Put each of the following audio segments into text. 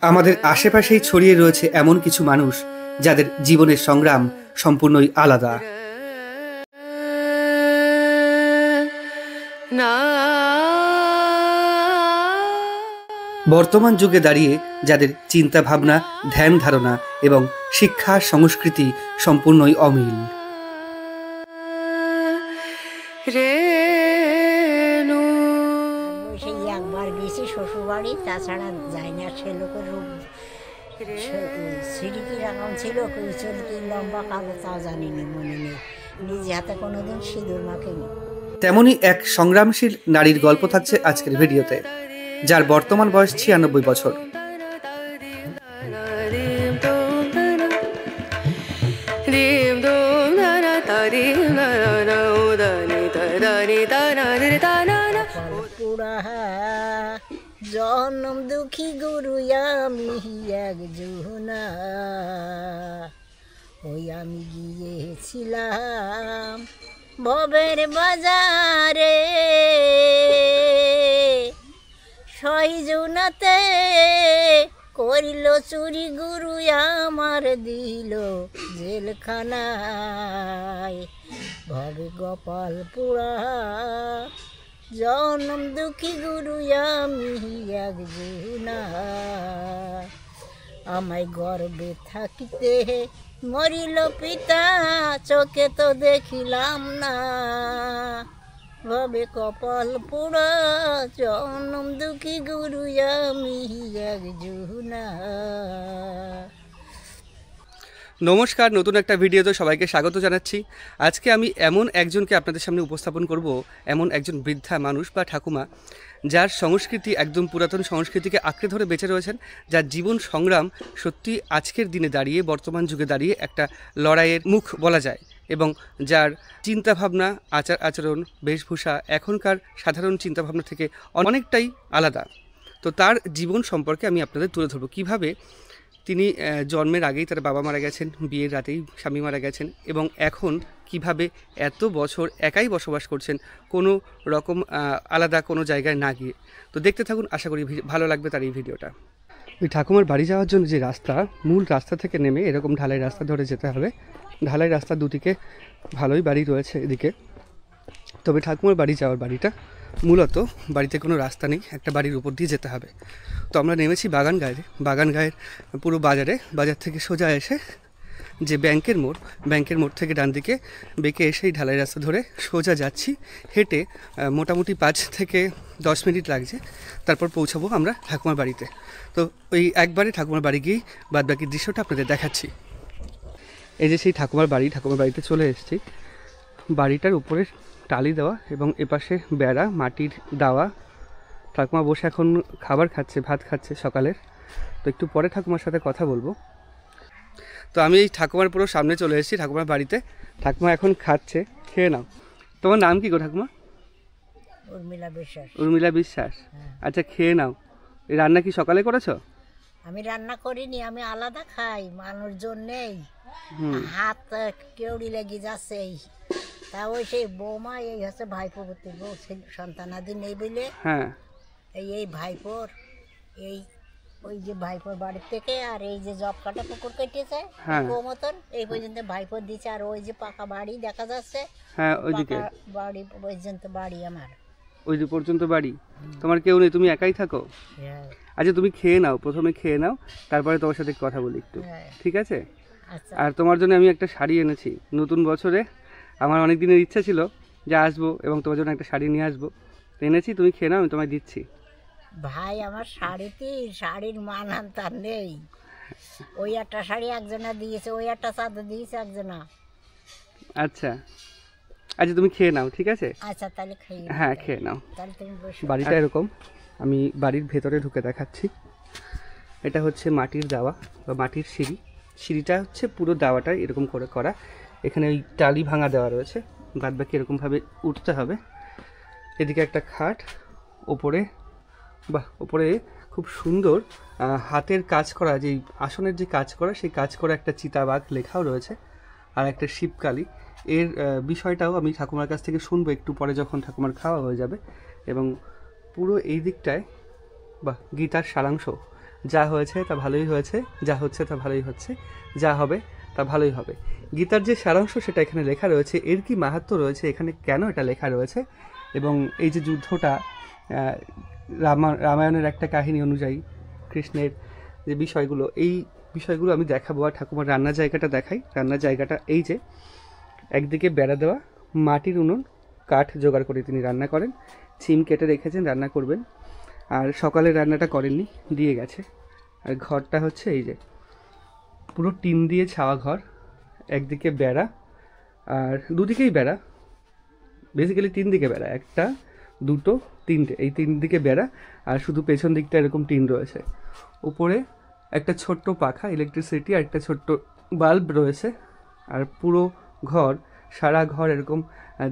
আমাদের আশেপাশেই ছড়িয়ে রয়েছে এমন কিছু মানুষ যাদের জীবনের সংগ্রাম সম্পূর্ণই আলাদা। বর্তমান যুগে দাঁড়িয়ে যাদের চিন্তা ভাবনা, ধ্যান ধারণা এবং শিক্ষা সংস্কৃতি সম্পূর্ণই অমিল। সেই একবার গেছি শ্বশুরবাড়ি, তাছাড়া যাই না। সে লোকের রূপ সিঁড়ি কিরকম ছিল, চুল কি লম্বা কালো তাও জানিনি, মনে নেই। নিজে হাতে কোনোদিন সিঁদুর মাখেনি। তেমনই এক সংগ্রামশীল নারীর গল্প থাকছে আজকের ভিডিওতে, যার বর্তমান বয়স 96 বছর। জনম দুঃখী গুরু আমি একজনা, ওই আমি গিয়েছিলাম ভবের বাজারে, সইজুনাতে করিল চুরি গুরু আমার দিল জেলখানায়। ভবে গোপাল পুরা জনম দুঃখী গুরু আমি একজনা, আমায় গর্বে থাকিতে মরিল পিতা, চোখে তো দেখিলাম না। ভবে কপাল পোড়া জনম দুঃখী গুরু আমি একজনা। নমস্কার, নতুন একটা ভিডিওতে সবাইকে স্বাগত জানাচ্ছি। আজকে আমি এমন একজনকে আপনাদের সামনে উপস্থাপন করব, এমন একজন বৃদ্ধা মানুষ বা ঠাকুমা, যার সংস্কৃতি একদম পুরাতন সংস্কৃতিকে আঁকড়ে ধরে বেঁচে রয়েছেন, যার জীবন সংগ্রাম সত্যি আজকের দিনে দাঁড়িয়ে, বর্তমান যুগে দাঁড়িয়ে একটা লড়াইয়ের মুখ বলা যায়, এবং যার চিন্তাভাবনা, আচার আচরণ, বেশভূষা এখনকার সাধারণ চিন্তাভাবনা থেকে অনেকটাই আলাদা। তো তার জীবন সম্পর্কে আমি আপনাদের তুলে ধরবো, কীভাবে তিনি জন্মের আগেই তার বাবা মারা গেছেন, বিয়ের রাতেই স্বামী মারা গেছেন, এবং এখন কিভাবে এত বছর একাই বসবাস করছেন, কোনো রকম আলাদা কোনো জায়গায় না গিয়ে। তো দেখতে থাকুন, আশা করি ভালো লাগবে তার এই ভিডিওটা। ওই ঠাকুমার বাড়ি যাওয়ার জন্য যে রাস্তা, মূল রাস্তা থেকে নেমে এরকম ঢালাই রাস্তা ধরে যেতে হবে। ঢালাই রাস্তা দুদিকে ভালোই বাড়ি রয়েছে এদিকে, তবে ঠাকুমার বাড়ি যাওয়ার বাড়িটা মূলত বাড়িতে কোনো রাস্তা নেই, একটা বাড়ির উপর দিয়ে যেতে হবে। তো আমরা নেমেছি বাগানগাঁয়ের পুরো বাজার থেকে সোজা এসে যে ব্যাংকের মোড় থেকে ডান দিকে বেঁকে এসেই ঢালাই রাস্তা ধরে সোজা যাচ্ছি। হেঁটে মোটামুটি 5 থেকে 10 মিনিট লাগছে, তারপর পৌঁছাবো আমরা ঠাকুমার বাড়িতে। তো ওই একবারে ঠাকুমার বাড়ি গিয়েই বাদবাকি দৃশ্যটা আপনাদের দেখাচ্ছি। এই যে সেই ঠাকুমার বাড়িতে চলে এসেছি। বাড়িটার উপরে টালি দেওয়া এবং এপাশে বেড়া, মাটির দেওয়া। ঠাকুমা বসে এখন খাবার খাচ্ছে, ভাত খাচ্ছে সকালের। তো একটু পরে ঠাকুমার সাথে কথা বলবো। তো আমি এই ঠাকুমার পুরো সামনে চলে এসেছি, ঠাকুমার বাড়িতে। ঠাকুমা এখন খাচ্ছে, খেয়ে নাও। তোমার নাম কি গো ঠাকুমা? উর্মিলা বিশ্বাস। আচ্ছা, খেয়ে নাও। এই রান্না কি সকালে করেছো? আমি রান্না করিনি, আমি আলাদা খাই। মানুষজন নেই, হাত কেউড়ি লেগে যাচ্ছে। তা ওই সেই বৌমা, এই হচ্ছে ভাইপো বউ, সন্তানাদি নেই বলে এই ভাইপোর ওই যে ভাইপোর বাড়ির থেকে আর এই যে জব কাটা পুকুর কেটেছে মতন এই পর্যন্ত ভাইপোর দিচ্ছে। আর ওই যে পাকা বাড়ি দেখা যাচ্ছে, বাড়ি পর্যন্ত বাড়ি আমার, ওই যে পর্যন্ত বাড়ি। তোমার কেউ নেই, তুমি একাই থাকো? আচ্ছা, তুমি খেয়ে নাও, প্রথমে খেয়ে নাও, তারপরে তোমার সাথে কথা বলি একটু, ঠিক আছে? আর তোমার জন্য আমি একটা শাড়ি এনেছি নতুন বছরে। আমার অনেক দিনের ইচ্ছা ছিল যে আসবো এবং তোমার জন্য একটা শাড়ি নিয়ে আসবো, এনেছি। তুমি খেয়ে নাও, আমি তোমায় দিচ্ছি। ভাই, আমার শাড়ির মান তার নেই। ওই একটা শাড়ি একজনা দিয়েছে, ওই একটা চাদর দিয়েছে একজনা। আচ্ছা, তুমি খেয়ে নাও, ঠিক আছে? আচ্ছা, তাহলে হ্যাঁ, খেয়ে নাও। বাড়িটা এরকম, আমি বাড়ির ভেতরে ঢুকে দেখাচ্ছি। এটা হচ্ছে মাটির দেওয়া বা মাটির সিঁড়িটা হচ্ছে পুরো দেওয়াটা এরকম করে করা। এখানে ওই টালি ভাঙা দেওয়া রয়েছে, বাদ বাকি এরকমভাবে উঠতে হবে। এদিকে একটা খাট, ওপরে খুব সুন্দর হাতের কাজ করা, যে আসনের যে কাজ করা, সেই কাজ করা একটা চিতাবাঘ লেখাও রয়েছে, আর একটা শিবকালী। এর বিষয়টাও আমি ঠাকুমার কাছ থেকে শুনবো একটু পরে, যখন ঠাকুমার খাওয়া হয়ে যাবে। এবং পুরো এই দিকটায় গীতার সারাংশ, যা হয়েছে তা ভালোই হয়েছে, যা হচ্ছে তা ভালোই হচ্ছে, যা হবে তা ভালোই হবে। গীতার যে সারাংশ সেটা এখানে লেখা রয়েছে, এর কি মাহাত্ম্য রয়েছে, এখানে কেন এটা লেখা রয়েছে, এবং এই যে যুদ্ধটা রামায়ণের একটা কাহিনী অনুযায়ী কৃষ্ণের যে বিষয়গুলো, এই বিষয়গুলো আমি দেখাবো। আর ঠাকুমার রান্নার জায়গাটা দেখাই। রান্নার জায়গাটা এই যে, একদিকে বেড়া দেওয়া, মাটির উনুন, কাঠ জোগাড় করে তিনি রান্না করেন, ছিম কেটে রেখেছেন, রান্না করবেন। আর সকালে রান্নাটা করেননি, দিয়ে গেছে। আর ঘরটা হচ্ছে এই যে পুরো টিন দিয়ে ছাওয়া ঘর, একদিকে বেড়া আর দুদিকেই বেড়া, বেসিক্যালি 3 দিকে বেড়া, 1 2 3টে, এই 3 দিকে বেড়া, আর শুধু পেছন দিকটা এরকম টিন রয়েছে। উপরে একটা ছোট্ট পাখা, ইলেকট্রিসিটি, আর একটা ছোট্ট বাল্ব রয়েছে। আর পুরো ঘর, সারা ঘর এরকম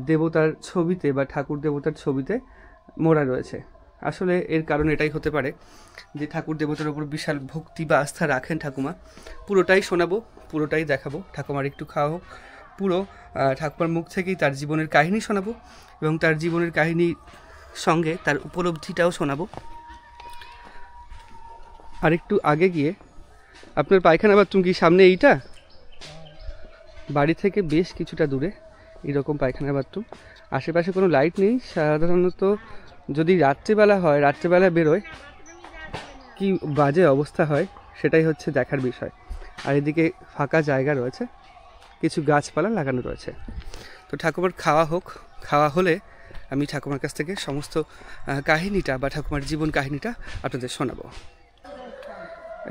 দেবতার ছবিতে বা ঠাকুর দেবতার ছবিতে মোড়া রয়েছে। আসলে এর কারণ এটাই হতে পারে যে ঠাকুর দেবতার উপর বিশাল ভক্তি বা আস্থা রাখেন ঠাকুমা। পুরোটাই শোনাবো, পুরোটাই দেখাবো। ঠাকুমার একটু খাওয়া হোক, পুরো ঠাকুমার মুখ থেকেই তার জীবনের কাহিনী শোনাবো, এবং তার জীবনের কাহিনীর সঙ্গে তার উপলব্ধিটাও শোনাবো। আর একটু আগে গিয়ে, আপনার পায়খানা বাথরুম কি সামনে এইটা? বাড়ি থেকে বেশ কিছুটা দূরে এইরকম পায়খানা বাথরুম। আশেপাশে কোনো লাইট নেই। সাধারণত যদি রাত্রিবেলা হয়, রাত্রিবেলা বেরোয়, কি বাজে অবস্থা হয় সেটাই হচ্ছে দেখার বিষয়। আর এদিকে ফাঁকা জায়গা রয়েছে, কিছু গাছপালা লাগানো রয়েছে। তো ঠাকুমার খাওয়া হোক, খাওয়া হলে আমি ঠাকুমার কাছ থেকে সমস্ত কাহিনীটা বা ঠাকুমার জীবন কাহিনীটা আপনাদের শোনাবো।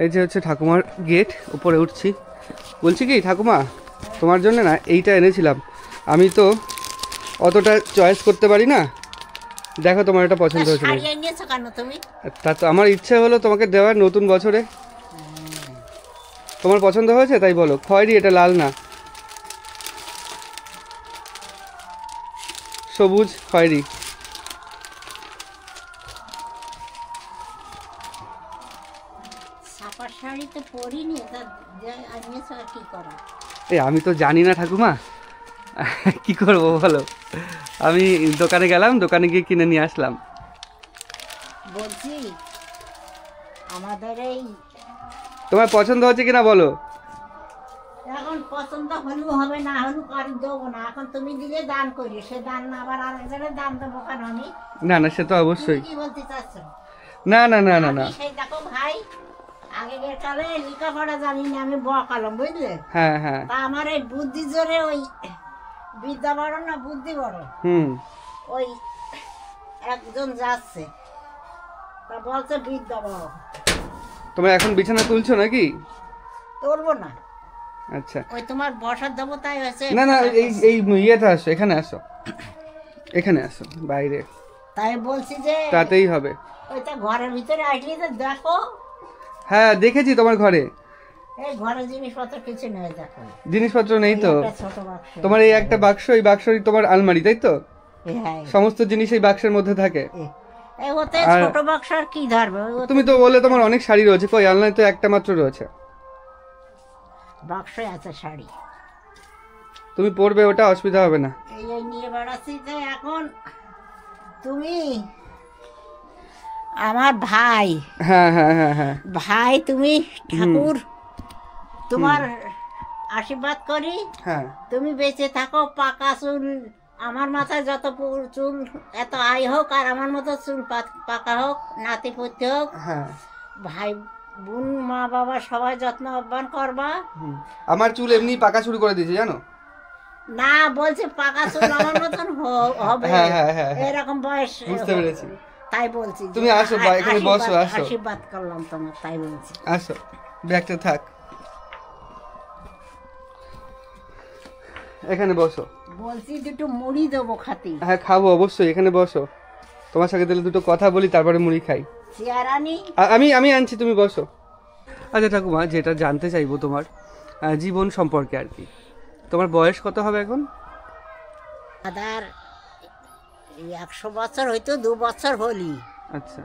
এই যে হচ্ছে ঠাকুমার গেট, উপরে উঠছি। বলছি কি ঠাকুমা, তোমার জন্য না এইটা এনেছিলাম। আমি তো অতটা চয়েস করতে পারি না, দেখো তোমার এটা পছন্দ হয়েছে। তা তো আমার ইচ্ছে হলো তোমাকে দেওয়ার নতুন বছরে। তোমার পছন্দ হয়েছে তাই বলো। খয়েরি, এটা লাল না, সবুজ খয়েরি। আমি তো জানি না ঠাকুমা, কি করবো বলো। আমি দোকানে গেলাম, দোকানে গিয়ে কিনে নিয়ে আসলাম। বলছি আমাদের এই, তোমার পছন্দ হচ্ছে কিনা বলো। এখন পছন্দ হলেও হবে, না হলেও কারণ দেবো না। এখন তুমি দিলে দান করি, সে দান না আবার আরেকজনের দান দেবো কেন আমি? না না, সে তো অবশ্যই। কি বলতে চাচ্ছ? না না না না না, সেই দেখো ভাই, আগের কালে লেখাপড়া জানি না, আমি বকালাম বুঝলে। হ্যাঁ হ্যাঁ, তা আমার এই বুদ্ধি জোরে, ওই বিদ্যা বড় না বুদ্ধি বড়, ওই একজন যাচ্ছে, তা বলছে বিদ্যা বড়। তোমরা এখন বিছানা তুলছো নাকি? তুলবো না। আচ্ছা, ওই তোমার বসার দেবতাই হয়েছে। না না, এই ইয়েতে আসো, এখানে আসো, এখানে আসো, বাইরে। তাই বলছি যে তাতেই হবে। ওইটা ঘরের ভিতরে আসলে তো দেখো। হ্যাঁ দেখেছি তোমার ঘরে। এই ঘরে জিনিসপত্র কিছু নেই, দেখো জিনিসপত্র নেই তো। ছোট বাক্স, তোমার এই একটা বাক্স, এই বাক্সই তোমার আলমারি, তাই তো? হ্যাঁ, সমস্ত জিনিস এই বাক্সের মধ্যে থাকে। এই ওতে ছোট বাক্স আর কি ধরবে? তুমি তো বলে তোমার অনেক শাড়ি রয়েছে, কই আলমারি তো একটা মাত্র রয়েছে। বাক্সে আছে শাড়ি, তুমি পরবে, ওটা অসুবিধা হবে না। এই নিয়ে বেড়াচ্ছি। যে এখন তুমি আমার ভাই, হ্যাঁ হ্যাঁ হ্যাঁ হ্যাঁ ভাই তুমি ঠাকুর, তোমার আশীর্বাদ করি। হ্যাঁ, তুমি বেঁচে থাকো, পাকা চুল, আমার মাথায় যত চুল এত আয় হোক, আর আমার মতো চুল পাকা হোক, নাতি পুতি হোক। হ্যাঁ, ভাই বোন মা বাবা সবাই যত্ন আহ্বান করবা। আমার চুল এমনি পাকা শুরু করে দিয়েছে জানো না, বলছে পাকা চুল আমার মতন হবে। হ্যাঁ হ্যাঁ হ্যাঁ, এরকম বয়স, বুঝতে পেরেছি। তাই বলছি তুমি আসো, এখানে বসো, আসো, আশীর্বাদ করলাম তোমার, তাই বলছি। আসো, ব্যাগটা থাক, এখানে বসো। বলছি দুটো মুড়ি দেবো খাতি। হ্যাঁ খাবো অবশ্যই, এখানে বসো। তোমার সাথে তাহলে দুটো কথা বলি, তারপরে মুড়ি খাই। চেয়ারানি আমি আনছি, তুমি বসো। আচ্ছা ঠাকুমা, যেটা জানতে চাইবো তোমার জীবন সম্পর্কে আর কি। তোমার বয়স কত হবে এখন? দাদার 100 বছর হইতো, 2 বছর হলি। আচ্ছা,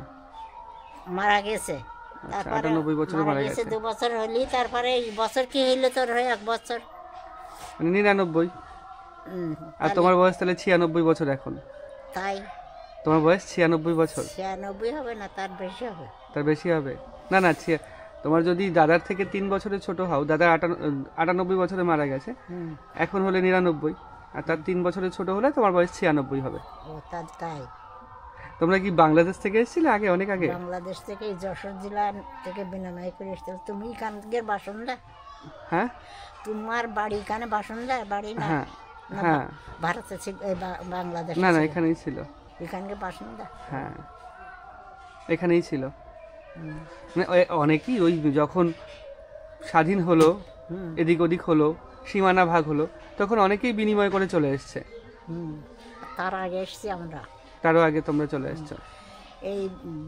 মারা গেছে। তারপরে 98 বছরে মারা গেছে। 2 বছর হলি। তারপরে এই বছর কি হইলো তোর? 1 বছর মানে 99। আর তোমার বয়স তাহলে 96 বছর এখন? তাই তোমার বয়স 96 বছর? 96 হবে না, তার বেশি হবে। তার বেশি হবে? না না, তোমার যদি দাদার থেকে 3 বছরের ছোট হও, দাদা 98 বছরে মারা গেছে, এখন হলে 99, আর তার 3 বছরের ছোট হলে তোমার বয়স 96 হবে। ও তাই। তোমরা কি বাংলাদেশ থেকে এসেছিলে আগে, অনেক আগে? বাংলাদেশ থেকে, যশোর জেলা থেকে বিনাময় করে এসেছিল। তুমি এখানকার বাসিন্দা? হ্যাঁ। তোমার বাড়ি এখানে বাসিন্দা? বাড়ি না? হ্যাঁ হ্যাঁ। ভারতে ছিল, বাংলাদেশ? না না, এখানেই ছিল। এখানকার বাসিন্দা? হ্যাঁ, এখানেই ছিল। মানে অনেকেই ওই যখন স্বাধীন হলো, এদিক ওদিক হলো, সীমানা ভাগ হলো, তখন অনেকেই বিনিময় করে চলে এসছে। তার আগে এসছি আমরা। তারও আগে তোমরা চলে এসছো। এই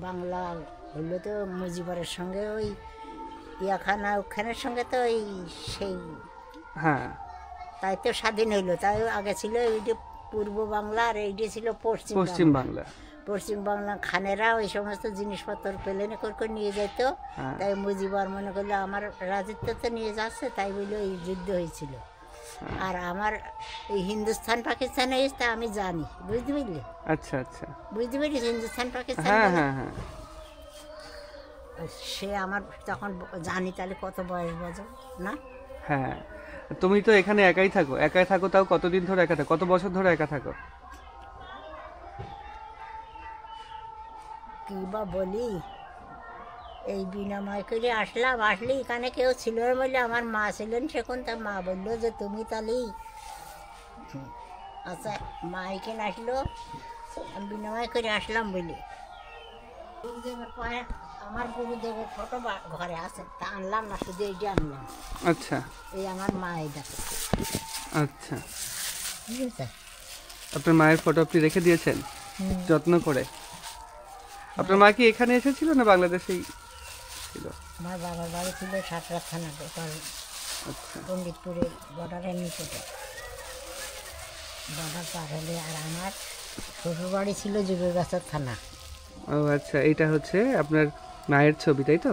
বাংলা হইলো তো মুজিবরের সঙ্গে ওই ইয়াখানা ওখানের সঙ্গে তো ওই সেই, হ্যাঁ, তাই তো স্বাধীন হইলো। তাই আগে ছিল এইটা পূর্ব বাংলা, আর এইটা ছিল পশ্চিম বাংলা। পশ্চিম বাংলা খানেরা ওই সমস্ত জিনিসপত্র প্লেনে করে নিয়ে যেত। তাই মুজিবর মনে করলো আমার রাজত্বতে নিয়ে যাচ্ছে, তাই বলে এই যুদ্ধ হয়েছিল। আর আমার এই হিন্দুস্তান পাকিস্তানে এসে আমি জানি, বুঝতে পারলি? আচ্ছা আচ্ছা, বুঝতে পারিস হিন্দুস্তান পাকিস্তান? হ্যাঁ হ্যাঁ হ্যাঁ। সে আমার তখন জানি, তাহলে কত বয়স বোঝো না? হ্যাঁ, তুমি তো এখানে একাই থাকো। একাই থাকো, তাও কতদিন ধরে একা থাকো? কত বছর ধরে একা থাকো? কি বা বলি, এই বিনাময় করে আসলে এখানে কেউ ছিল না বলে, আমার মা ছিলেন সেখন। তার মা বললো যে তুমি তাহলে, আচ্ছা মা এখানে আসলো, আমি বিনাময় করে আসলাম বলে। গুরুদেবের পরে আমার গুরুদেবের ফটো ঘরে আছে, তা আনলাম না, শুধু এইটা আনলাম। আচ্ছা, এই আমার মা, এটা। আচ্ছা, ঠিক আছে। আপনার মায়ের ফটো আপনি রেখে দিয়েছেন যত্ন করে? আপনার মা কি এখানে এসেছিল না বাংলাদেশেই ছিল? আমার বাবার বাড়ি ছিল সাতরা থানা, আচ্ছা, পণ্ডিতপুরের বর্ডারের নিকটে, বর্ডার পার হলে। আর আমার শ্বশুর বাড়ি ছিল যুগগাছার থানা। ও আচ্ছা, এইটা হচ্ছে আপনার মায়ের ছবি, তাই তো?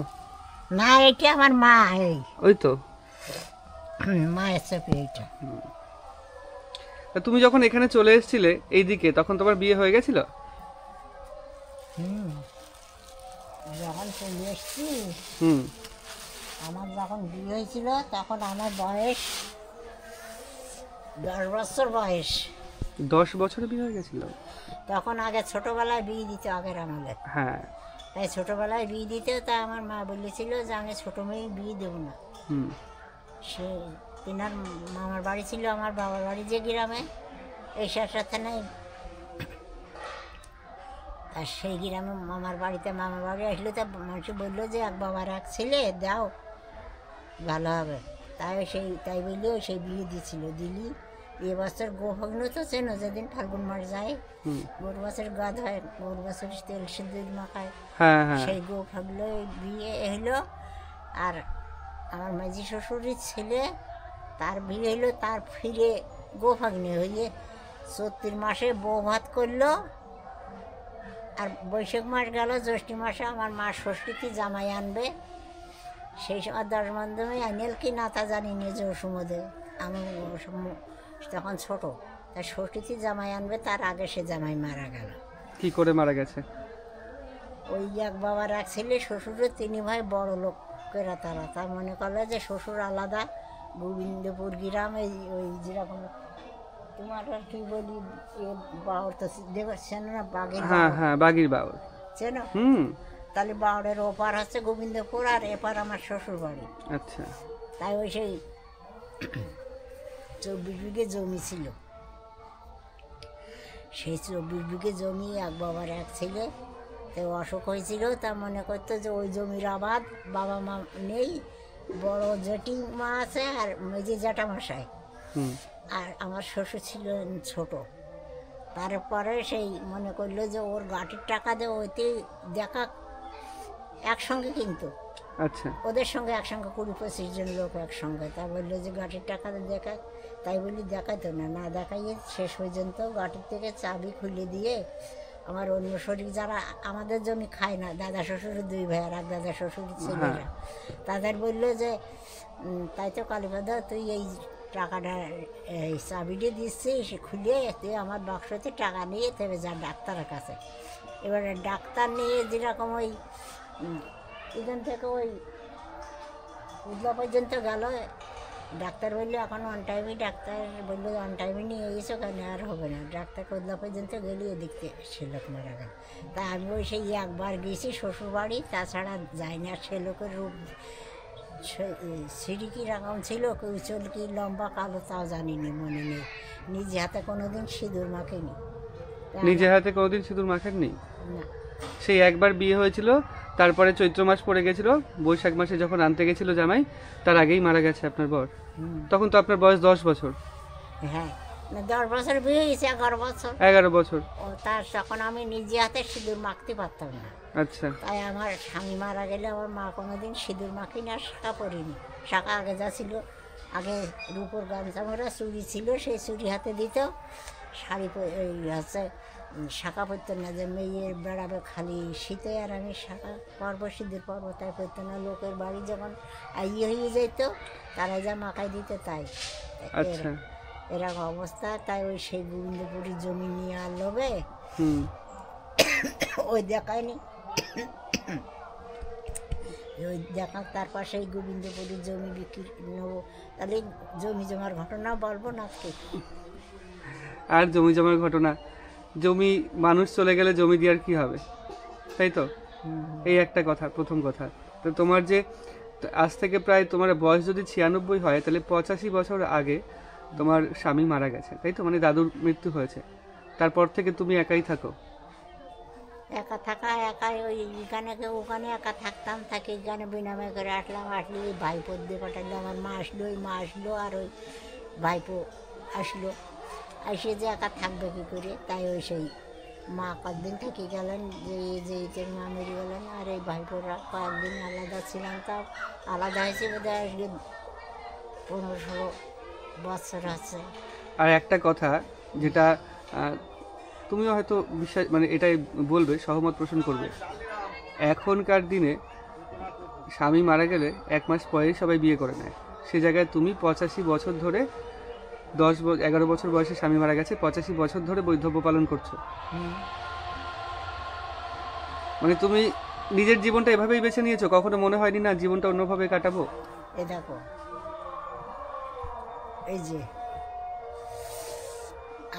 না, এটা আমার মা। এই ওই তো মায়ের ছবি এইটা। তা তুমি যখন এখানে চলে এসেছিলে এইদিকে, তখন তোমার বিয়ে হয়ে গেছিল? যখন চলে এসছি, হুম, আমার যখন বিয়ে হয়েছিল তখন আমার বয়স 10 বছর বয়স। 10 বছরে বিয়ে হয়ে গেছিল? তখন আগে ছোটোবেলায় বিয়ে দিত, আগের আমলে। হ্যাঁ। তাই ছোটোবেলায় বিয়ে দিত, তা আমার মা বলেছিল যে আমি ছোটো মেয়ে বিয়ে দেবো না। সে তিনার মামার বাড়ি ছিল আমার বাবার বাড়ি যে গ্রামে, এই সাথে নেই। আর সেই গ্রামে মামার বাড়িতে, মামার বাড়ি আসলে তা মানুষ বললো যে এক বাবার এক ছেলে দাও, ভালো হবে। তাই বললেও সেই বিয়ে দিয়েছিল। দিলি এবছর গোভগ্ন তো চেনো, যেদিন ফাল্গুন মাস যায়, গরু বছর গাদ হয়, গরু বছর তেল সিঁদুর মাখায়, সেই গোভাগ্ন বিয়ে হলো। আর আমার মাঝি শ্বশুরের ছেলে, তার বিয়ে হলো, তার ফিরে গোভাগ্নে হয়ে 34 মাসে বউ ভাত করলো। আর বৈশাখ মাস গেল, জ্যৈষ্ঠ মাসে আমার মা ষষ্ঠীতে জামাই আনবে। সেই সময় 10 মাধ্যমে আইনেল কি না তা জানি না, যে সমুদে আমি তখন ছোট, তাই ষষ্ঠীতে জামাই আনবে, তার আগে সে জামাই মারা গেল। কি করে মারা গেছে? ওই এক বাবার এক ছেলে, শ্বশুরের 3 ভাই বড় লোকেরা, তারা মনে করলো যে শ্বশুর আলাদা, গোবিন্দপুর গ্রাম, ওই যেরকম তোমার আর কি বলি, বাউর তো দেখছেন না, বাগির? হ্যাঁ হ্যাঁ, বাগির বাউর চেনো? তাহলে বাউরের ওপার হচ্ছে গোবিন্দপুর, আর এপার আমার শ্বশুর বাড়ি। আচ্ছা। তাই ওই সেই 24 বিঘে জমি ছিল। সেই 24 বিঘে জমি এক বাবার এক ছেলে, তো অসুখ হয়েছিল। তা মনে করতো যে ওই জমির আবাদ, বাবা মা নেই, বড় জেঠি মা আছে আর মেজি জ্যাঠামশাই, আর আমার শ্বশুর ছিলেন ছোট। তারপরে সেই মনে করলো যে ওর গাঠির টাকা দিয়ে ওইতে দেখা একসঙ্গে, কিন্তু আচ্ছা, ওদের সঙ্গে একসঙ্গে 20-25 জন লোক একসঙ্গে। তা বললো যে গাঠির টাকা দেখা, তাই বলি দেখাইতো না দেখাইয়ে শেষ পর্যন্ত গাঠির থেকে চাবি খুলে দিয়ে আমার অন্য শরীর যারা আমাদের জমি খায় না, দাদা শ্বশুরের 2 ভাই আর এক দাদা শ্বশুরের ছেলেরা, তাদের বললো যে তাই তো কালীপদ তুই এই টাকাটা এই চাবিটি দিচ্ছি, সে খুলে তুই আমার বাক্সতে টাকা নিয়ে তবে যা ডাক্তারের কাছে। এবারে ডাক্তার নিয়ে যেরকম ওই এখান থেকে ওই উদলা পর্যন্ত গেল, ডাক্তার বললো এখন অন টাইমে, ডাক্তার বললো অন টাইমে নিয়ে এসো, কেন আর হবে না। ডাক্তার উদলা পর্যন্ত গেলে এদিকে সে লোক মারা গেল। তা আমি ওই সেই একবার গেছি শ্বশুরবাড়ি, তাছাড়া যাই না। সে লোকের রূপ সিঁড়ি কীরকম ছিল, চুল কি লম্বা কালো তাও জানিনি, মনে নেই। নিজে হাতে কোনোদিন সিঁদুর মাখিনি। নিজে হাতে কোনোদিন সিঁদুর মাখেননি? না। সেই একবার বিয়ে হয়েছিল, তারপরে চৈত্র মাস পড়ে গেছিল, বৈশাখ মাসে যখন আনতে গেছিল জামাই, তার আগেই মারা গেছে আপনার বর। তখন তো আপনার বয়স 10 বছর। হ্যাঁ, 10 বছর বিয়ে হয়েছে, 11 বছর। 11 বছর। ও তার তখন আমি নিজে হাতে সিঁদুর মাখতে পারতাম না। আচ্ছা। তাই আমার স্বামী মারা গেলে আমার মা কোনোদিন সিঁদুর মাখিনি আর শাঁখা পরিনি। শাঁখা আগে যা ছিল, আগে রূপোর গামছা মোড়া চুড়ি ছিল, সেই চুড়ি হাতে দিত, শাড়ি এই হচ্ছে শাঁখা পরতো না, যে মেয়ের বেড়াবে খালি শীতে, আর আমি শাঁখা পরব, সিঁদুর পরব, তাই পরতো না। লোকের বাড়ি যখন ইয়ে হয়ে যেত, তারা যা মাখাই দিত তাই। আচ্ছা। এরকম অবস্থা। তাই ওই সেই গোবিন্দপুরের জমি নিয়ে আর লোভে ওই দেখায়নি, ওই দেখা, তার পাশে গোবিন্দপুরের জমি বিক্রি নেবো। তাহলে জমি জমার ঘটনা বলবো না আজকে। আর জমি জমার ঘটনা, জমি মানুষ চলে গেলে জমি দিয়ে আর কি হবে, তাই তো? এই একটা কথা, প্রথম কথা। তো তোমার যে আজ থেকে প্রায় তোমার বয়স যদি 96 হয়, তাহলে 85 বছর আগে তোমার স্বামী মারা গেছে, তাই তো? মানে দাদুর মৃত্যু হয়েছে, তারপর থেকে তুমি একাই থাকো? একা থাকা, একাই ওই এখানে ওখানে একা থাকতাম, থাকি এখানে বিনাময় করে আসলাম। আসলে ওই ভাইপোর দিয়ে পাঠালো, আমার মা আসলো, ওই মা আসলো, আর ওই ভাইপো আসলো। এসে যে একা থাকবে কী করে, তাই ওই সেই মা কয়েকদিন থেকে গেলেন, যে মা মেরে গেলেন, আর এই ভাইপোরা কয়েকদিন আলাদা ছিলাম। তাও আলাদা হয়েছে বোধহয় আজকে 15-16 বছর আছে। আর একটা কথা যেটা তুমিও হয়তো বিশ্বাস, মানে এটাই বলবে, সহমত পোষণ করবে, এখনকার দিনে স্বামী মারা গেলে 1 মাস পরেই সবাই বিয়ে করে নেয়। সে জায়গায় তুমি 85 বছর ধরে, 11 বছর বয়সে স্বামী মারা গেছে, 85 বছর ধরে বৈধব্য পালন করছো। মানে তুমি নিজের জীবনটা এভাবেই বেছে নিয়েছো, কখনো মনে হয়নি না জীবনটা অন্যভাবে কাটাবো? এ দেখো, এই যে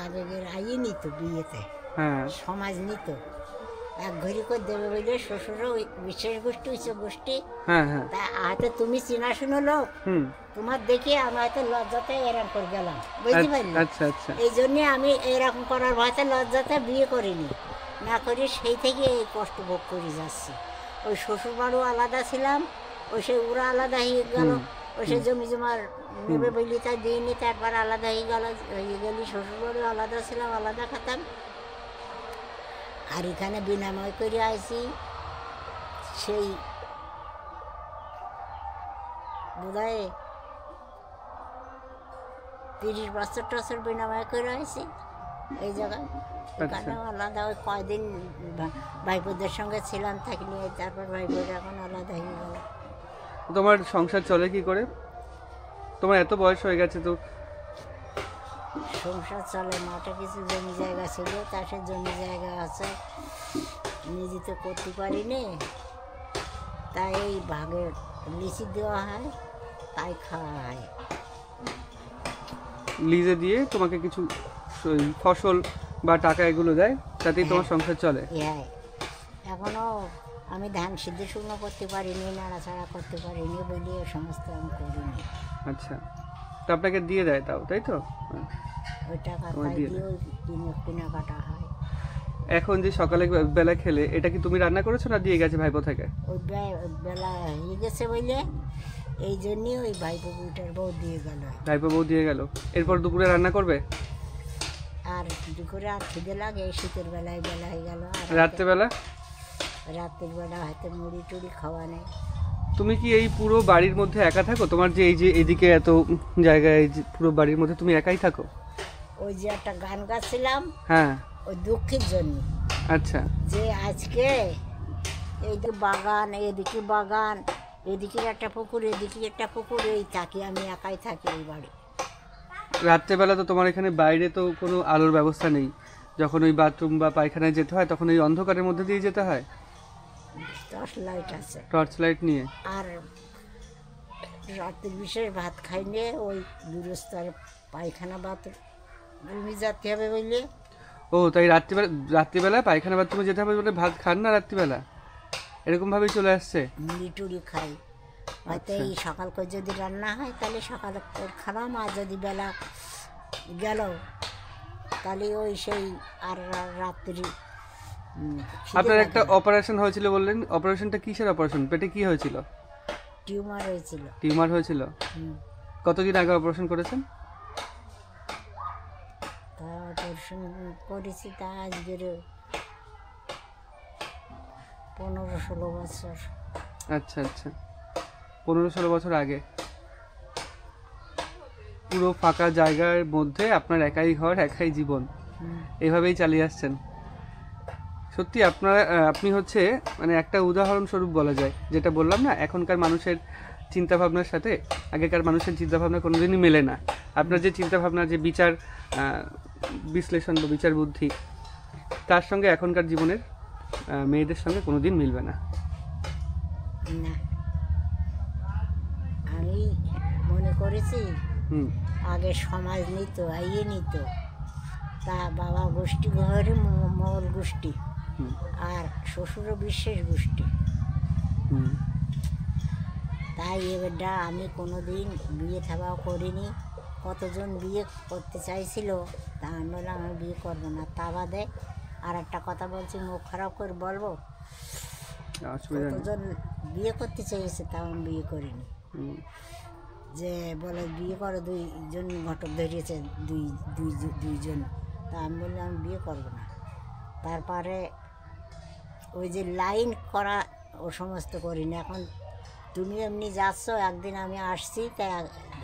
আগের আইয়ে নিত বিয়েতে, হ্যাঁ, সমাজ নিত, এক ঘড়ি করে দেবে বলে শ্বশুরও বিশেষ গোষ্ঠী, উচ্চ গোষ্ঠী। হ্যাঁ, হ্যাঁ। তা হয়তো তুমি চেনাশুনো লোক, তোমার দেখে আমি হয়তো লজ্জাতে এরকম করে গেলাম, বুঝতে পারলি? আচ্ছা, আচ্ছা। এই জন্যে আমি এরকম করার ভয়তে লজ্জাতে বিয়ে করিনি, না করি সেই থেকে এই কষ্ট ভোগ করে যাচ্ছি। ওই শ্বশুর বাড়িও আলাদা ছিলাম, ওই সে ওরা আলাদা হয়ে গেল, ওই সে জমি জমার নেবে বললি তাই দিইনি, তারপর আলাদা হয়ে গেলি। শ্বশুর বাড়িও আলাদা ছিলাম, আলাদা খেতাম। আর এখানে বিনাময় করে আইছি, সেই বোধহয় 30 বছর টছর বিনাময় করে আইছি এই জায়গায়। এখানে আলাদা ওই কয়দিন ভাইপোদের সঙ্গে ছিলাম, থাকলে তারপর ভাইপোর এখন আলাদা হয়ে গেল। তোমার সংসার চলে কি করে? তোমার এত বয়স হয়ে গেছে, তো সংসার চলে। মাঠে কিছু জমি জায়গা ছিল, তার সে জমি জায়গা আছে, নিজে তো করতে পারিনি, তাই এই ভাগে লিচি দেওয়া হয়, তাই খাওয়া হয়। লিজে দিয়ে তোমাকে কিছু ফসল বা টাকা এগুলো দেয়, তাতেই তোমার সংসার চলে? হ্যাঁ, এখনও আমি ধান সিদ্ধ শুকনো করতে পারিনি, নাড়াচাড়া করতে পারিনি বলে এ সমস্ত আমি করিনি। আচ্ছা, তো আপনাকে দিয়ে দেয় তাও, তাই তো? ওই টাকা দিয়ে ওই কেনাকাটা হয়। এখন যে সকালে বেলা খেলে, এটা কি তুমি রান্না করেছো না দিয়ে গেছে ভাইপো থেকে? ওই বেলা হয়ে গেছে বলে এই জন্যই ওই ভাইপো বউটার বউ দিয়ে গেল। ভাইপো বউ দিয়ে গেল, এরপর দুপুরে রান্না করবে? আর দুপুরে আর খিদে লাগে, শীতের বেলায় বেলা হয়ে গেল। আর রাত্রেবেলা? রাতের বেলা হয়তো মুড়ি টুড়ি খাওয়া নেই। তুমি কি এই পুরো বাড়ির মধ্যে একা থাকো? তোমার যে এই যে এদিকে এত জায়গায়, এই যে পুরো বাড়ির মধ্যে তুমি একাই থাকো? ওই যে একটা গান গাচ্ছিলাম, হ্যাঁ, ওই দুঃখের জন্য। আচ্ছা। যে আজকে এইদিকে বাগান, এদিকে বাগান, এদিকে একটা পুকুর, এদিকে একটা পুকুর, এই থাকি আমি একাই থাকি এই বাড়ি। রাত্রেবেলা তো তোমার এখানে বাইরে তো কোনো আলোর ব্যবস্থা নেই, যখন ওই বাথরুম বা পায়খানায় যেতে হয় তখন ওই অন্ধকারের মধ্যে দিয়ে যেতে হয়? টর্চ লাইট আছে। টর্চ লাইট নিয়ে? আর রাতে বিশেষ ভাত খাইলে ওই দূরস্থার পায়খানা বাথরুমে যেতে হবে বললে। ও তাই রাত্রিবেলা পায়খানা বাথরুমে যেতে হবে বলে ভাত খান না রাত্রিবেলা, এরকম ভাবেই চলে আসছে? মুড়ি টুড়ি খাই, হয়তো এই সকাল করে যদি রান্না হয় তাহলে সকালে খালাম, আর যদি বেলা গেল তাহলে ওই সেই আর রাত্রি। আপনার একটা অপারেশন হয়েছিল বললেন, অপারেশনটা কিসের অপারেশন? পেটে কি হয়েছিল? টিউমার হয়েছিল। টিউমার হয়েছিল? কতদিন আগে অপারেশন করেছেন? তা অপারেশন করেছি তা আজকের 15-16 বছর। আচ্ছা আচ্ছা, 15-16 বছর আগে। পুরো ফাঁকা জায়গার মধ্যে আপনার একাই ঘর, একাই জীবন, এভাবেই চালিয়ে আসছেন। সত্যি আপনি হচ্ছে মানে একটা উদাহরণস্বরূপ বলা যায়, যেটা বললাম না, এখনকার মানুষের চিন্তাভাবনার সাথে আগেকার মানুষের চিন্তাভাবনা কোনোদিনই মেলে না। আপনার যে চিন্তাভাবনা, যে বিচার বিশ্লেষণ বা বিচার বুদ্ধি, তার সঙ্গে এখনকার জীবনের মেয়েদের সঙ্গে কোনোদিন মিলবে না। না, আমি মনে করেছি আগে সমাজ নিত, আইয়ে নিত, তা বাবা গোষ্ঠী ঘরে মঙ্গল গোষ্ঠী, আর শ্বশুরও বিশেষ গোষ্ঠী। তাই এবারটা আমি কোনোদিন বিয়ে থাকাও করিনি। কতজন বিয়ে করতে চাইছিল, তা আমি বললাম আমি বিয়ে করবো না। তা বাদে আর একটা কথা বলছি, মুখ খারাপ করে বলবো, কতজন বিয়ে করতে চেয়েছে তাও আমি বিয়ে করিনি। যে বলে বিয়ে করো, 2জন ঘটক ধরিয়েছে, দুইজন, তা আমি বললাম আমি বিয়ে করবো না। তারপরে ওই যে লাইন করা ও সমস্ত করিনি। এখন তুমি এমনি যাচ্ছ, একদিন আমি আসছি, তাই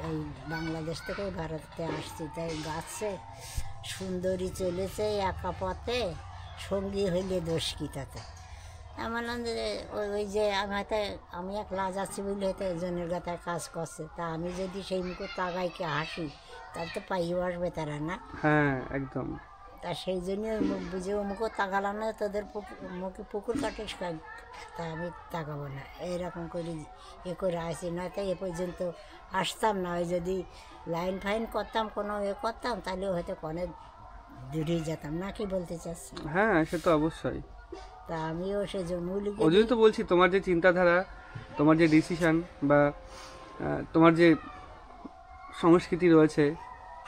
ওই বাংলাদেশ থেকে ভারতে আসছি, তাই গাছে সুন্দরী চলেছে একা পথে, সঙ্গী হইলে দোষ কি তাতে। আমি বললাম যে ওই যে আমি এক লাজ আছি বলে হয়তো একজনের গাথায় কাজ করছে, তা আমি যদি সেই মুখে তাগাইকে হাসি তাহলে তো পাইও আসবে তারা, না? হ্যাঁ একদম। তা সেই জন্য মুখ বুঝে ও মুখও তাকালাম না, তোদের মুখে পুকুর কাটিস খাই, তা আমি তাকাবো না, এইরকম করে করে আসি। নয়তো এ পর্যন্ত আসতাম না। ওই যদি লাইন ফাইন করতাম, কোনো করতাম, তাহলে হয়তো অনেক দূরেই যেতাম, না কি বলতে চাচ্ছি? হ্যাঁ সে তো অবশ্যই। তা আমিও সে জমুলিকে ওই জন্য তো বলছি, তোমার যে চিন্তাধারা, তোমার যে ডিসিশন বা তোমার যে সংস্কৃতি রয়েছে,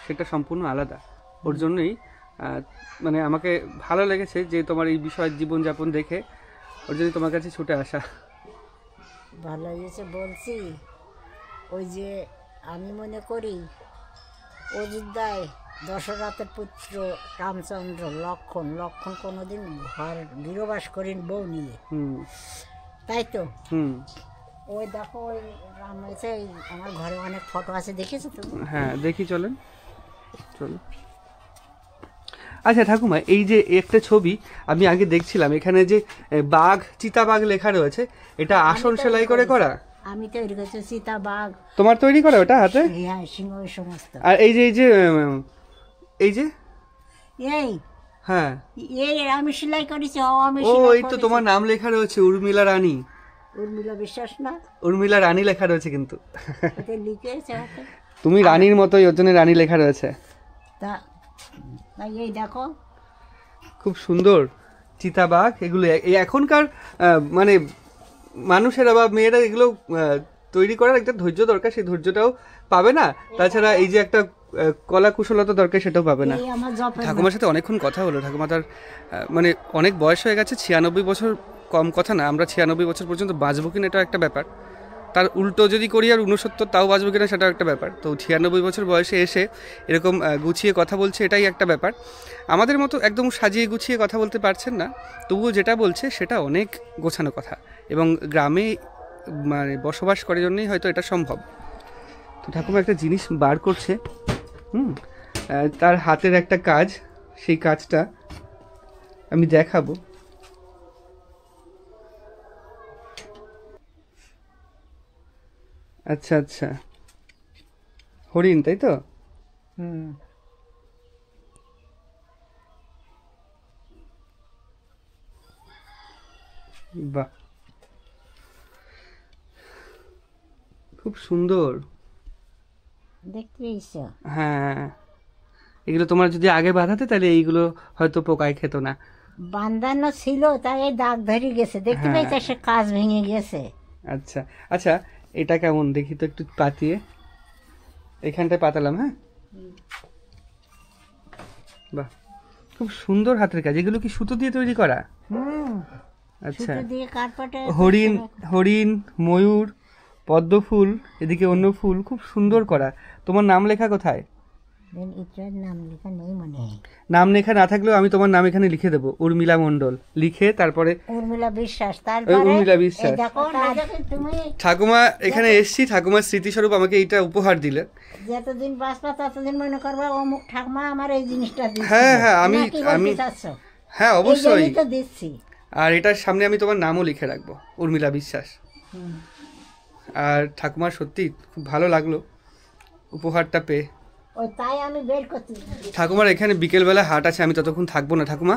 সেটা সম্পূর্ণ আলাদা। ওর জন্যই মানে আমাকে ভালো লেগেছে যে তোমার এই বিষয়ের জীবনযাপন দেখে, ওর জন্য তোমার কাছে ছুটে আসা। ভালো হয়েছে বলছি। ওই যে আমি মনে করি অযোধ্যায় দশরথের পুত্র রামচন্দ্র, লক্ষণ কোনোদিন ঘর গৃহবাস করেন বউ নিয়ে, তাই তো? ওই দেখো ওই রাম হয়েছে, আমার ঘরে অনেক ফটো আছে, দেখেছো তো? হ্যাঁ দেখি, চলেন চলো। আচ্ছা ঠাকুমা, এই যে একটা ছবি আমি আগে দেখছিলাম, এখানে যে বাঘ, চিতাবাঘ লেখা রয়েছে, এটা আসন সেলাই করে করা? আমি তৈরি করছি চিতাবাঘ। তোমার তৈরি করা ওটা হাতে? হ্যাঁ, সিংহ সমস্ত। আর এই যে এই যে এই হ্যাঁ, এই আমি সেলাই করেছি। ও এই তো তোমার নাম লেখা রয়েছে, উর্মিলা রানী। উর্মিলা বিশ্বাস না, উর্মিলা রানী লেখা রয়েছে কিন্তু। লিখেছে তুমি রানীর মতোই, ওর জন্য রানী লেখা রয়েছে। তা এই দেখো খুব সুন্দর চিতাবাঘ। এগুলো এখনকার মানে মানুষেরা বা মেয়েরা এগুলো তৈরি করার একটা ধৈর্য দরকার, সেই ধৈর্যটাও পাবে না। তাছাড়া এই যে একটা কলা কুশলতা দরকার, সেটাও পাবে না। ঠাকুমার সাথে অনেকক্ষণ কথা হলো। ঠাকুমা তার মানে অনেক বয়স হয়ে গেছে, 96 বছর কম কথা না। আমরা 96 বছর পর্যন্ত বাঁচবো কিনা এটা একটা ব্যাপার, তার উল্টো যদি করি আর 69 তাও বাঁচবো কিনা সেটাও একটা ব্যাপার। তো 96 বছর বয়সে এসে এরকম গুছিয়ে কথা বলছে, এটাই একটা ব্যাপার। আমাদের মতো একদম সাজিয়ে গুছিয়ে কথা বলতে পারছেন না, তবুও যেটা বলছে সেটা অনেক গোছানো কথা, এবং গ্রামে মানে বসবাস করার জন্যই হয়তো এটা সম্ভব। তো ঠাকুমা একটা জিনিস বার করছে, তার হাতের একটা কাজ, সেই কাজটা আমি দেখাবো। আচ্ছা আচ্ছা, হরিণ তাই তো? হুম। বাহ, খুব সুন্দর। দেখতে পেয়েছো? হ্যাঁ, এগুলো তোমার যদি আগে বাঁধাতে তাহলে এইগুলো হয়তো পোকায় খেত না। বান্ধানো ছিল তাই এই দাগ ধরে গেছে, দেখতে হ্যাঁ। পেয়েছো? সে কাজ ভেঙে গেছে। আচ্ছা আচ্ছা, এটা কেমন দেখি তো একটু পাতিয়ে, এখানটায় পাতালাম। হ্যাঁ, বাহ, খুব সুন্দর হাতের কাজ। এগুলো কি সুতো দিয়ে তৈরি করা? হুম। আচ্ছা, সুতো দিয়ে কার্পেটে হরিণ, হরিণ, ময়ূর, পদ্ম ফুল, এদিকে অন্য ফুল, খুব সুন্দর করা। তোমার নাম লেখা কোথায়? এটার নাম লেখা নেই মনে হয়। নাম লেখা না থাকলেও আমি তোমার নাম এখানে লিখে দেবো, উর্মিলা মণ্ডল লিখে, তারপরে উর্মিলা বিশ্বাস। ওই তারপরে উর্মিলা এই বিশ্বাস। দেখো তুমি ঠাকুমা এখানে এসছি, ঠাকুমার স্মৃতিস্বরূপ আমাকে এইটা উপহার দিলে। যতদিন বাঁচবা ততদিন মনে করবা অমুক ঠাকুমা আমার এই জিনিসটা দিচ্ছে। হ্যাঁ হ্যাঁ, আমি আমি হ্যাঁ অবশ্যই। তো দিচ্ছি। আর এটার সামনে আমি তোমার নামও লিখে রাখবো, উর্মিলা বিশ্বাস। হুম। আর ঠাকুমার সত্যি খুব ভালো লাগলো উপহারটা পেয়ে। ওই তাই আমি বের করছি। ঠাকুমার এখানে বিকেলবেলা হাট আছে, আমি ততক্ষণ থাকবো না। ঠাকুমা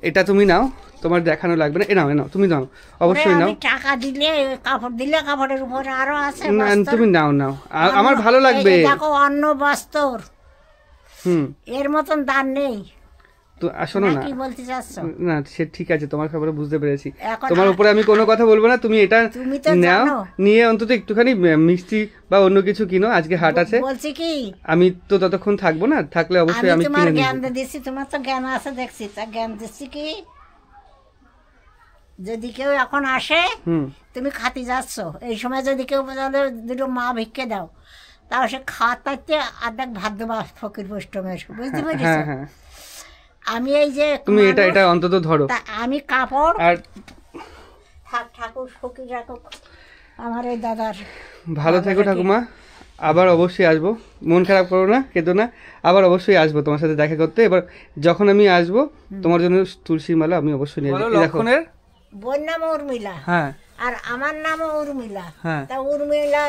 এটা তুমি নাও, তোমার দেখানো লাগবে না। এ নাও, এ নাও, তুমি নাও, অবশ্যই নাও। আমি টাকা দিলে কাপড় দিলে কাপড়ের উপরে আরো আছে না, বস্ত্র। তুমি নাও নাও, আমার ভালো লাগবে। এই দেখো অন্য বস্ত্র, হুম, এর মতন দান নেই। তো শোনো না, কি বলতে চাচ্ছ? না সে ঠিক আছে, তোমার খবরে বুঝতে পেরেছি। এখন তোমার উপরে আমি কোনো কথা বলবো না, তুমি এটা তুমি তো নাও, জানো। নিয়ে অন্তত একটুখানি মিষ্টি বা অন্য কিছু কিনো, আজকে হাট আছে। বলছি কি, আমি তো ততক্ষণ থাকবো না, থাকলে অবশ্যই আমি তোমার কিনে জ্ঞান নিব। দিচ্ছি, তোমার তো জ্ঞান আছে দেখছি, তা জ্ঞান দিচ্ছি কি, যদি কেউ এখন আসে হুম, তুমি খাতি যাচ্ছ, এই সময় যদি কেউ বলে দুটো মা ভিক্ষে দাও, তাও সে খাওয়াতে অর্ধেক ভাত দেবা ফকির বৈষ্ণবের, বুঝতে পেরেছ? হ্যাঁ হ্যাঁ, আমি এই যে তুমি এটা মানুষ, এটা অন্তত ধরো। তা আমি কাপড় আর ঠাকুর ফকির রাখুক আমার এই দাদার। ভালো থেকো ঠাকুমা, আবার অবশ্যই আসবো, মন খারাপ করো না, কেঁদো না, আবার অবশ্যই আসবো তোমার সাথে দেখা করতে। এবার যখন আমি আসবো তোমার জন্য তুলসী মালা আমি অবশ্যই নিয়ে আসবো। লক্ষণের বোন নাম উর্মিলা, হ্যাঁ আর আমার নামও উর্মিলা। হ্যাঁ, তা উর্মিলা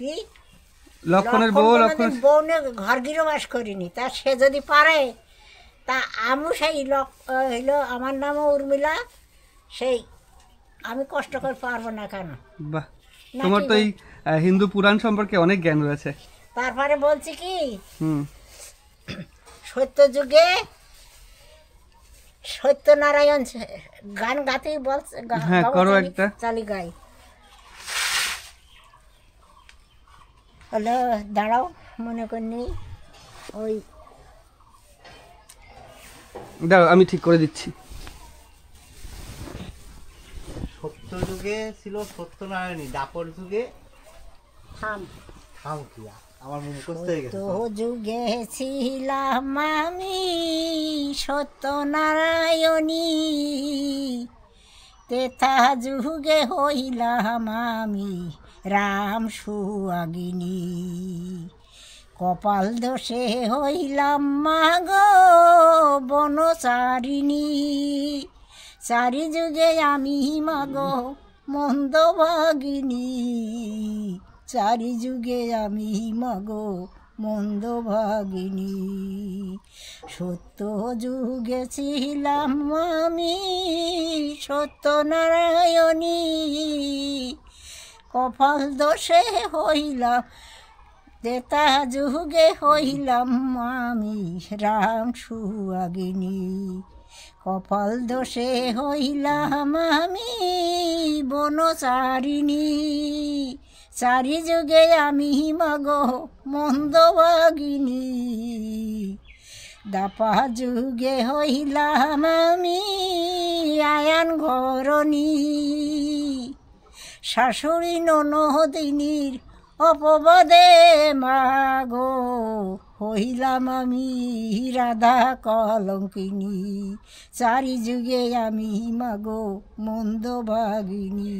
কি লক্ষণের বউ, লক্ষণ বউনে ঘর গৃহবাস করিনি, তা সে যদি পারে তা আমি সেই হইলো আমার নামও উর্মিলা, সেই আমি কষ্ট করে পারবো না কেন? বাহ, তোমার তো এই হিন্দু পুরাণ সম্পর্কে অনেক জ্ঞান রয়েছে। তারপরে বলছি কি, হুম, সত্য যুগে সত্যনারায়ণ গান গাতেই বলছে, হ্যাঁ, করো একটা। চালি গাই হলো, দাঁড়াও মনে করিনি, ওই দাঁড়াও আমি ঠিক করে দিচ্ছি। সত্য যুগে ছিল সত্যনারায়ণী, দাপর যুগে থাম। খামকিয়া। আমার মনে কষ্ট হয়ে গেছে। তো যুগে ছিলাম আমি সত্যনারায়ণী, তেথা যুগে হইলাম আমি রাম সুয়াগিনী, কপাল দোষে হইলাম মাগ বনচারিণী, চারি যুগে আমি মাগ মন্দ ভাগিনী, চারি যুগে আমি মাগ মন্দ ভাগিনী, সত্য যুগে ছিলাম আমি সত্যনারায়ণী, কপাল দোষে হইলাম, তেতা যুগে হইলাম আমি রাম সুয়াগিনী, কপাল দোষে হইলাম আমি বনচারিণী, চারি যুগে আমি মাগ মন্দ ভাগিনী, দাপা যুগে হইলাম আমি আয়ান ঘরণী, শাশুড়ি ননদিনীর অপবাদে মাগো হইলাম আমি রাধা কলঙ্কিনী, চারি যুগে আমি মাগো মন্দ ভাগিনী,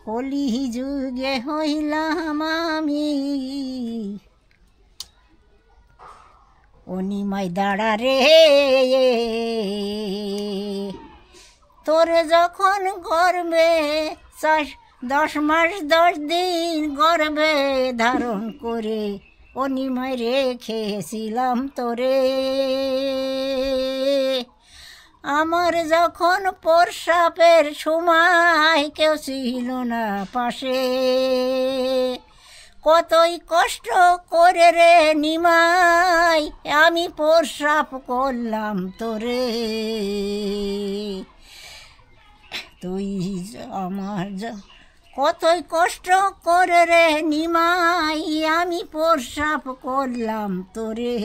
কলি যুগে হইলাম আমি অনিমাই দাঁড়া রে, তোরে যখন গর্বে 10 মাস 10 দিন গর্ভে ধারণ করে ও নিমাই রেখেছিলাম তোরে। আমার যখন প্রস্রাবের সময় কেউ ছিল না পাশে, কতই কষ্ট করে রে নিমাই আমি প্রস্রাব করলাম তোরে। তুই আমার কতই কষ্ট করে রে নিমাই আমি প্রস্রাব করলাম তোরে।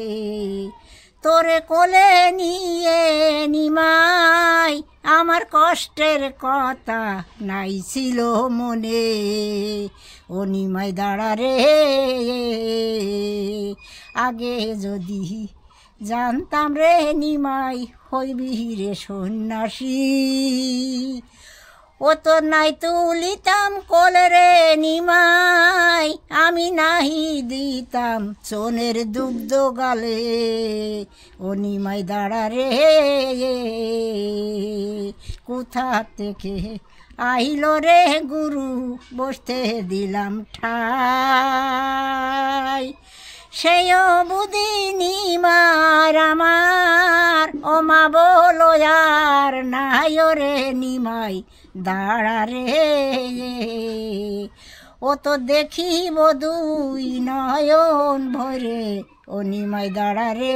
তোরে কোলে নিয়ে নিমাই আমার কষ্টের কথা নাই ছিল মনে। ও নিমাই দাঁড়া রে, আগে যদি জানতাম রে নিমাই হইবি রে সন্ন্যাসী। ও তো নাই তুলিতাম কোলে রে নিমাই আমি নাহি দিতাম সোনের দুগ্ধ গালে। ও নিমাই দাঁড়া রে, কোথা থেকে আইল রে গুরু বসতে দিলাম ঠাই। সেও বুদ্ধি নিমার আমার, ও মা বলো আর নাই রে নিমাই দাঁড়া রে। ও তো দেখিব দুই নয়ন ভরে, ও নিমাই দাঁড়া রে,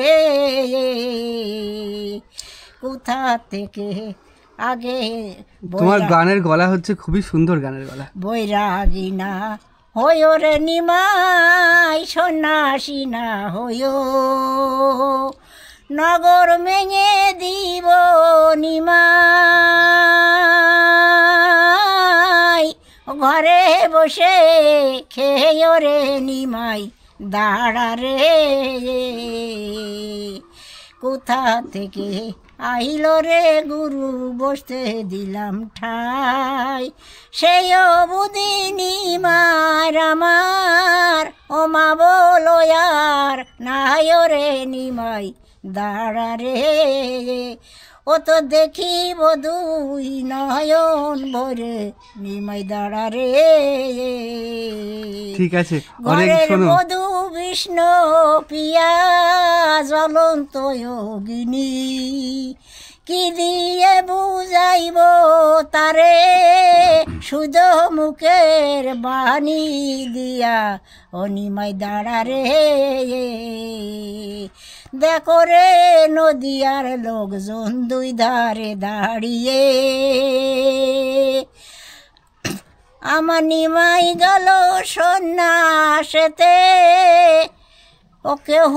কোথা থেকে আগে। তোমার গানের গলা হচ্ছে খুবই সুন্দর গানের গলা। বৈরাগী না হইও রে নিমাই সন্ন্যাসী না হইও, নগর মেঙে দিব নিমাই। ঘরে বসে খেয়েও রে নিমাই দাঁড়া রে, কোথা থেকে আইল রে গুরু বসতে দিলাম ঠাই। সেও বুদ্ধি নিমার আমার, ও মা বলো আর নাই রে নিমাই দাঁড়া রে। ও তো দেখিব দুই নয়ন ভরে, নিমাই দাঁড়া রে। ঠিক আছে, ঘরের মধু বিষ্ণু পিয়া জ্বলন্ত যোগিনী, কি দিয়ে বুঝাইব তারে সুধ মুখের বাণী দিয়া। ও নিমাই দাঁড়া রে, দেখো রে নদিয়ার লোকজন দুই ধারে দাঁড়িয়ে। আমার নিমাই গেল সন্ন্যাসেতে, ও কেহ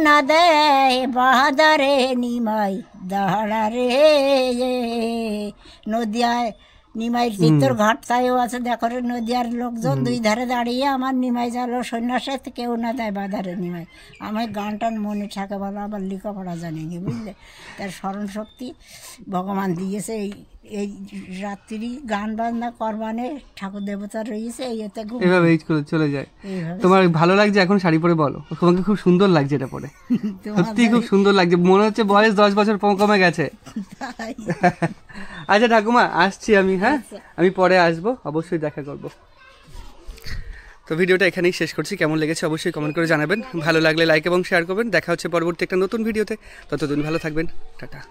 না দেয় বাহাদারে নিমাই দাঁড়া রে। নদিয়ায় নিমাইয়ের চিত্তর ঘাটতায়ও আছে, দেখো রে নদিয়ার লোকজন দুই ধারে দাঁড়িয়ে আমার নিমাই গেল সন্ন্যাসেতে, কেউ না দেয় বাধারে নিমাই। আমার গানটান মনে থাকে বলো, আবার লেখাপড়া জানিনি বুঝলে। তার স্মরণ শক্তি ভগবান দিয়েছে। এই রাত্রি গান বাজনা করবানে ঠাকুর দেবতা রয়েছে, এইতে এইভাবে চলে যায়। তোমার ভালো লাগছে এখন শাড়ি পরে? বলো, তোমাকে খুব সুন্দর লাগছে এটা পরে, সত্যি খুব সুন্দর লাগছে। মনে হচ্ছে বয়স 10 বছর কমে গেছে। আচ্ছা ঠাকুমা, আসছি আমি। হ্যাঁ, আমি পরে আসবো, অবশ্যই দেখা করবো। তো ভিডিওটা এখানেই শেষ করছি। কেমন লেগেছে অবশ্যই কমেন্ট করে জানাবেন। ভালো লাগলে লাইক এবং শেয়ার করবেন। দেখা হচ্ছে পরবর্তী একটা নতুন ভিডিওতে। ততদিন ভালো থাকবেন, টাটা।